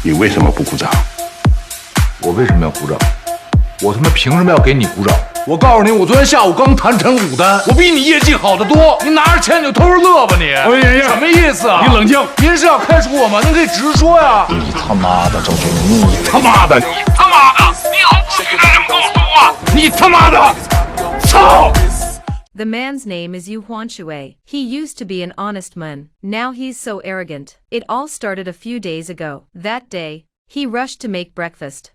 你为什么不鼓掌？我为什么要鼓掌？我他妈凭什么要给你鼓掌？我告诉你，我昨天下午刚谈成5单，我比你业绩好得多。你拿着钱你就偷着乐吧你！什么意思啊？你冷静！您是要开除我吗？您可以直说呀！你他妈的，周俊，你他妈的，你他妈的，你毫不许让人跟我说话！你他妈的，操！The man's name is Yu Huanshui. He used to be an honest man. Now he's so arrogant. It all started a few days ago. That day, he rushed to make breakfast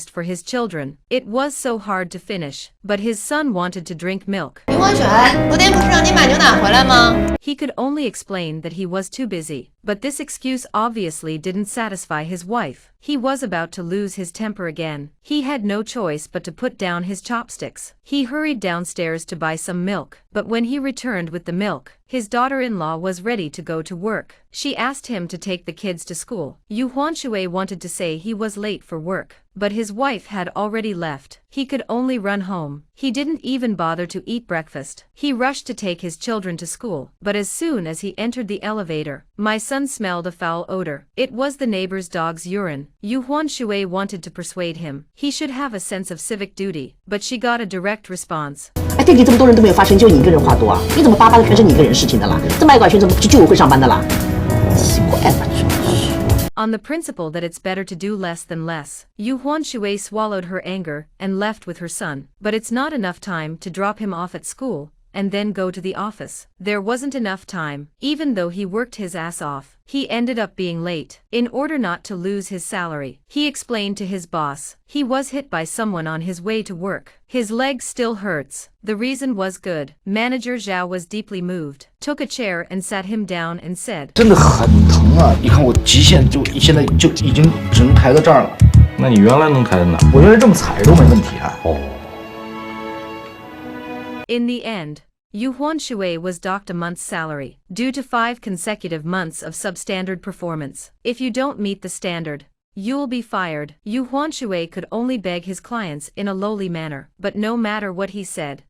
for his children. It was so hard to finish, but his son wanted to drink milk. 余光选，昨天不是让你买牛奶回来吗？ He could only explain that he was too busy, but this excuse obviously didn't satisfy his wife. He was about to lose his temper again. He had no choice but to put down his chopsticks. He hurried downstairs to buy some milk, but when he returned with the milk, his daughter-in-law was ready to go to work. She asked him to take the kids to school. Yu Huanshui wanted to say he was late for work, but his wife had already left. He could only run home. He didn't even bother to eat breakfast. He rushed to take his children to school, but as soon as he entered the elevator, my son smelled a foul odor. It was the neighbor's dog's urine. Yu Huanshui wanted to persuade him. He should have a sense of civic duty, but she got a direct response. 哎，店里这么多人都没有发现，就你一个人话多啊？你怎么巴巴的全是你一个人事情的啦？这么爱管闲事，就我会上班的啦？奇怪了，真是。 On the principle that it's better to do less than less, Yu Huanshui swallowed her anger and left with her son. But it's not enough time to drop him off at school and then go to the office. There wasn't enough time. Even though he worked his ass off, he ended up being late. In order not to lose his salary, he explained to his boss he was hit by someone on his way to work. His leg still hurts. The reason was good. Manager Zhao was deeply moved, took a chair and sat him down and said, 真的很疼啊！你看我极限就现在就已经只能抬到这儿了。那你原来能抬到哪？我原来这么踩都没问题啊。哦。 In the end, Yu Huanshui was docked a month's salary, due to 5 consecutive months of substandard performance. If you don't meet the standard, you'll be fired. Yu Huanshui could only beg his clients in a lowly manner, but no matter what he said,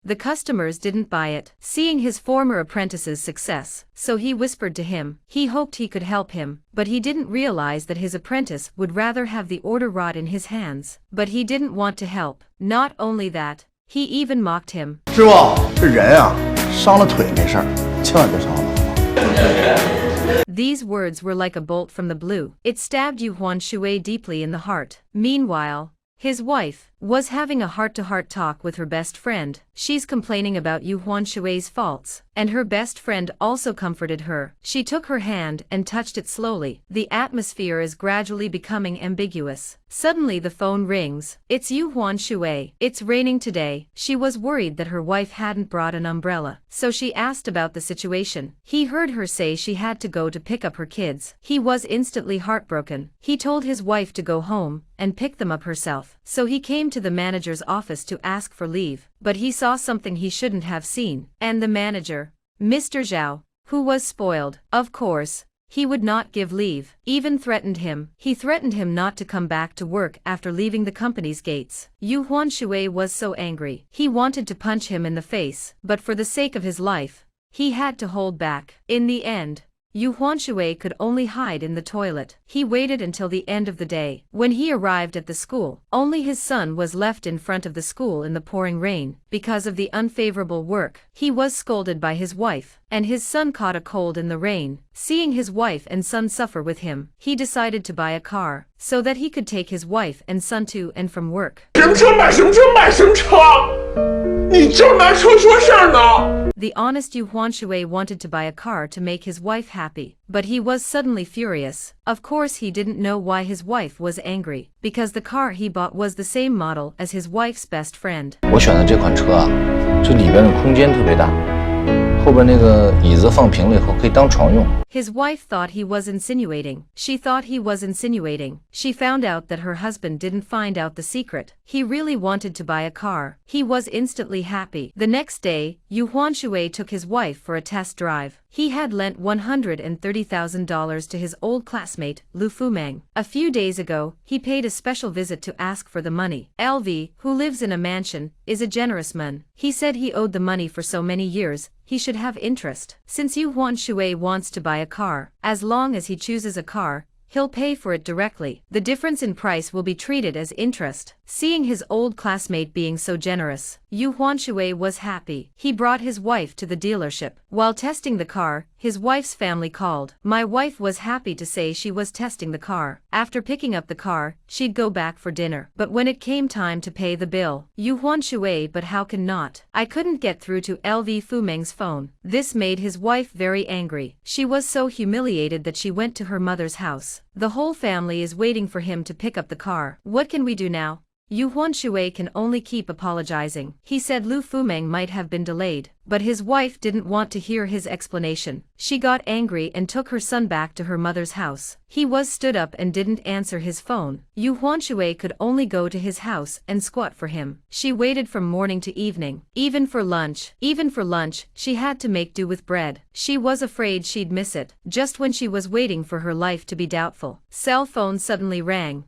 the customers didn't buy it, seeing his former apprentice's success. So he whispered to him. He hoped he could help him, but he didn't realize that his apprentice would rather have the order rod in his hands. But he didn't want to help. Not only that, he even mocked him. 师傅，这人啊，伤了腿没事儿，千万别伤了。 These words were like a bolt from the blue. It stabbed Yu Huanshui deeply in the heart. Meanwhile, his wife was having a heart-to-heart talk with her best friend. She's complaining about Yu Huanshui's faults, and her best friend also comforted her. She took her hand and touched it slowly. The atmosphere is gradually becoming ambiguous. Suddenly the phone rings. It's Yu Huanshui. It's raining today. She was worried that her wife hadn't brought an umbrella, so she asked about the situation. He heard her say she had to go to pick up her kids. He was instantly heartbroken. He told his wife to go home and pick them up herself. So he came to the manager's office to ask for leave, but he saw something he shouldn't have seen. And the manager, Mr. Zhao, who was spoiled, of course, he would not give leave, even threatened him. He threatened him not to come back to work after leaving the company's gates. Yu Huanshui was so angry. He wanted to punch him in the face, but for the sake of his life, he had to hold back. In the end, Yu Huanshui could only hide in the toilet. He waited until the end of the day. When he arrived at the school, only his son was left in front of the school in the pouring rain. Because of the unfavorable work, he was scolded by his wife, and his son caught a cold in the rain. Seeing his wife and son suffer with him, he decided to buy a car, so that he could take his wife and son to and from work. 什么车买什么车买什么车？你这拿车说事儿呢？ The honest Yu Huanshui wanted to buy a car to make his wife happy, but he was suddenly furious. Of course he didn't know why his wife was angry, because the car he bought was the same model as his wife's best friend. 我选的这款车啊，这里边的空间特别大，后边那个椅子放平了以后可以当床用。 His wife thought he was insinuating. She thought he was insinuating. She found out that her husband didn't find out the secret. He really wanted to buy a car. He was instantly happy. The next day, Yu Huanshui took his wife for a test drive. He had lent $130,000 to his old classmate, Lu Fumeng. A few days ago, he paid a special visit to ask for the money. LV, who lives in a mansion, is a generous man. He said he owed the money for so many years, he should have interest. Since Yu Huanshui wants to buy a car, as long as he chooses a car, he'll pay for it directly. The difference in price will be treated as interest. Seeing his old classmate being so generous, Yu Huanshui was happy. He brought his wife to the dealership. While testing the car, his wife's family called. My wife was happy to say she was testing the car. After picking up the car, she'd go back for dinner. But when it came time to pay the bill, Yu Huanshui, but how can not? I couldn't get through to LV Fumeng's phone. This made his wife very angry. She was so humiliated that she went to her mother's house. The whole family is waiting for him to pick up the car. What can we do now? Yu Huanshui can only keep apologizing. He said Lu Fumeng might have been delayed, but his wife didn't want to hear his explanation. She got angry and took her son back to her mother's house. He was stood up and didn't answer his phone. Yu Huanshui could only go to his house and squat for him. She waited from morning to evening. Even for lunch, she had to make do with bread. She was afraid she'd miss it. Just when she was waiting for her life to be doubtful, cell phone suddenly rang.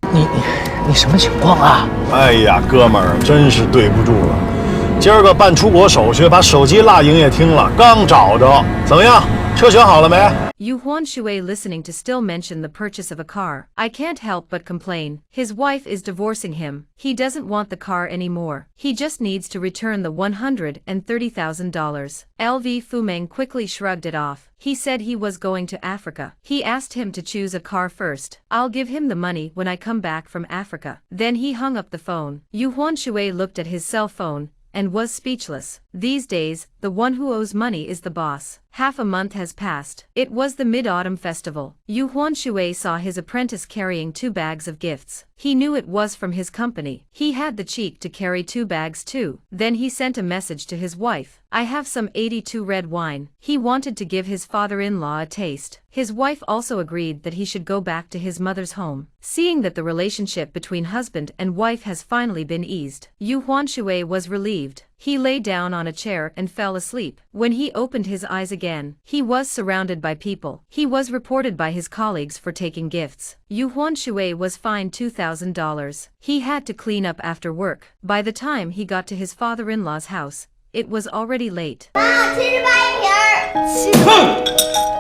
你什么情况啊？哎呀，哥们儿，真是对不住了。今儿个办出国手续，把手机落营业厅了，刚找着。怎么样，车选好了没？ Yu Huanshui listening to still mention the purchase of a car. I can't help but complain. His wife is divorcing him. He doesn't want the car anymore. He just needs to return the $130,000. LV Fumeng quickly shrugged it off. He said he was going to Africa. He asked him to choose a car first. I'll give him the money when I come back from Africa. Then he hung up the phone. Yu Huanshui looked at his cell phone and was speechless. These days, the one who owes money is the boss. Half a month has passed. It was the Mid-Autumn Festival. Yu Huanshui saw his apprentice carrying 2 bags of gifts. He knew it was from his company. He had the cheek to carry 2 bags too. Then he sent a message to his wife. I have some 82 red wine. He wanted to give his father-in-law a taste. His wife also agreed that he should go back to his mother's home. Seeing that the relationship between husband and wife has finally been eased, Yu Huanshui was relieved. He lay down on a chair and fell asleep. When he opened his eyes again, he was surrounded by people. He was reported by his colleagues for taking gifts. Yu Huanshui was fined $2,000. He had to clean up after work. By the time he got to his father-in-law's house, it was already late.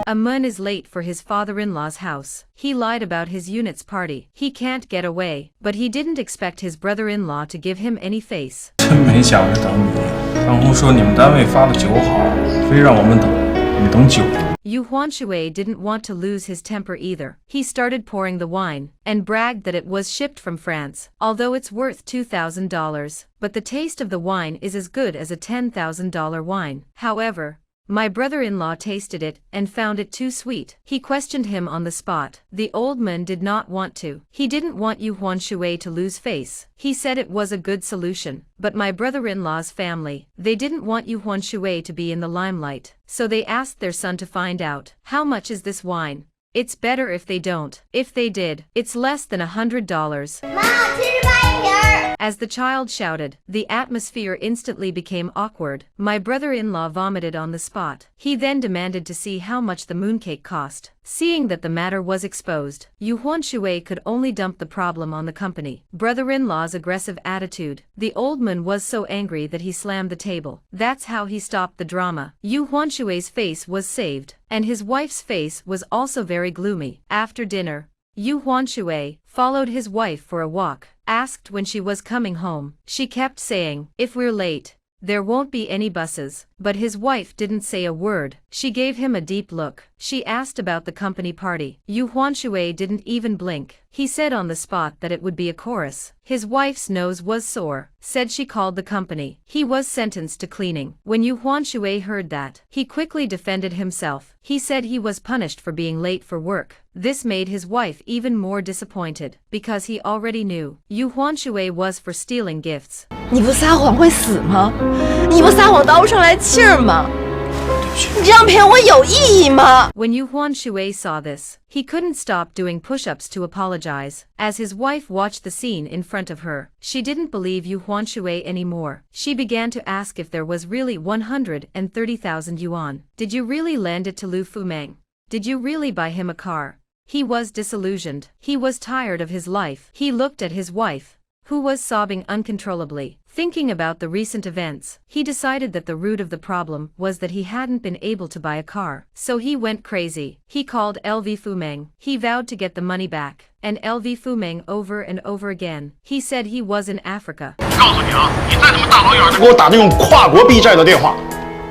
A man is late for his father-in-law's house. He lied about his unit's party. He can't get away, but he didn't expect his brother-in-law to give him any face. 真没想着等你。然后说你们单位发的酒好，非让我们等，你等酒。 Yu Huanshui didn't want to lose his temper either. He started pouring the wine, and bragged that it was shipped from France, although it's worth $2,000, but the taste of the wine is as good as a $10,000 wine. However, my brother-in-law tasted it and found it too sweet. He questioned him on the spot. The old man did not want to. He didn't want Yu Huanshui to lose face. He said it was a good solution. But my brother-in-law's family, they didn't want Yu Huanshui to be in the limelight. So they asked their son to find out, how much is this wine? It's better if they don't. If they did, it's less than $100. As the child shouted, the atmosphere instantly became awkward. My brother-in-law vomited on the spot. He then demanded to see how much the mooncake cost. Seeing that the matter was exposed, Yu Huanshui could only dump the problem on the company. Brother-in-law's aggressive attitude. The old man was so angry that he slammed the table. That's how he stopped the drama. Yu Huanshui's face was saved, and his wife's face was also very gloomy. After dinner, Yu Huanshui followed his wife for a walk. Asked when she was coming home, she kept saying, if we're late, there won't be any buses. But his wife didn't say a word. She gave him a deep look. She asked about the company party. Yu Huanshui didn't even blink. He said on the spot that it would be a chorus. His wife's nose was sore. Said she called the company. He was sentenced to cleaning. When Yu Huanshui heard that, he quickly defended himself. He said he was punished for being late for work. This made his wife even more disappointed, because he already knew Yu Huanshui was for stealing gifts. 你不撒谎会死吗？你不撒谎倒不上来气儿吗？去。你这样骗我有意义吗？ When Yu Huanshui saw this, he couldn't stop doing push-ups to apologize. As his wife watched the scene in front of her, she didn't believe Yu Huanshui anymore. She began to ask if there was really 130,000 yuan. Did you really lend it to Lu Fumeng? Did you really buy him a car? He was disillusioned. He was tired of his life. He looked at his wife, who was sobbing uncontrollably. Thinking about the recent events, he decided that the root of the problem was that he hadn't been able to buy a car. So he went crazy. He called LV Fumeng. He vowed to get the money back. And LV Fumeng over and over again. He said he was in Africa. 告诉你啊，你再他妈大老远的给我打那种跨国避债的电话，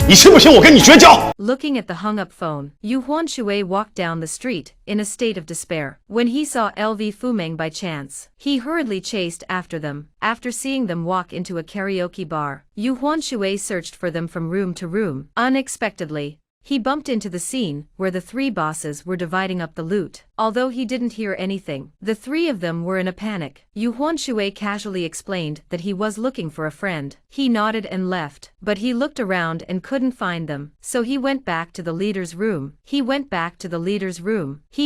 你信不信我跟你绝交？ Looking at the hung-up phone, Yu Huanshui walked down the street, in a state of despair. When he saw LV Fumeng by chance, he hurriedly chased after them. After seeing them walk into a karaoke bar, Yu Huanshui searched for them from room to room. Unexpectedly, he bumped into the scene where the three bosses were dividing up the loot. Although he didn't hear anything, the three of them were in a panic. Yu Huanshui casually explained that he was looking for a friend. He nodded and left, but he looked around and couldn't find them. So he went back to the leader's room. He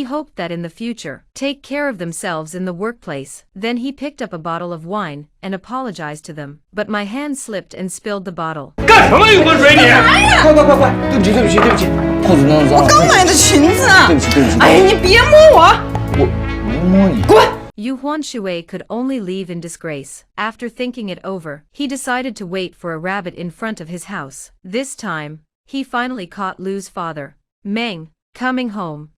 hoped that in the future, take care of themselves in the workplace. Then he picked up a bottle of wine and apologized to them. But my hand slipped and spilled the bottle. 干什么有个水你？快快快快！对不起对不起对不起，裤子弄脏了。我刚买的裙子啊！对不起对不起。哎呀，你别摸我！我没摸你。滚！ Yu Huanshui could only leave in disgrace. After thinking it over, he decided to wait for a rabbit in front of his house. This time, he finally caught Lu's father, Meng, coming home.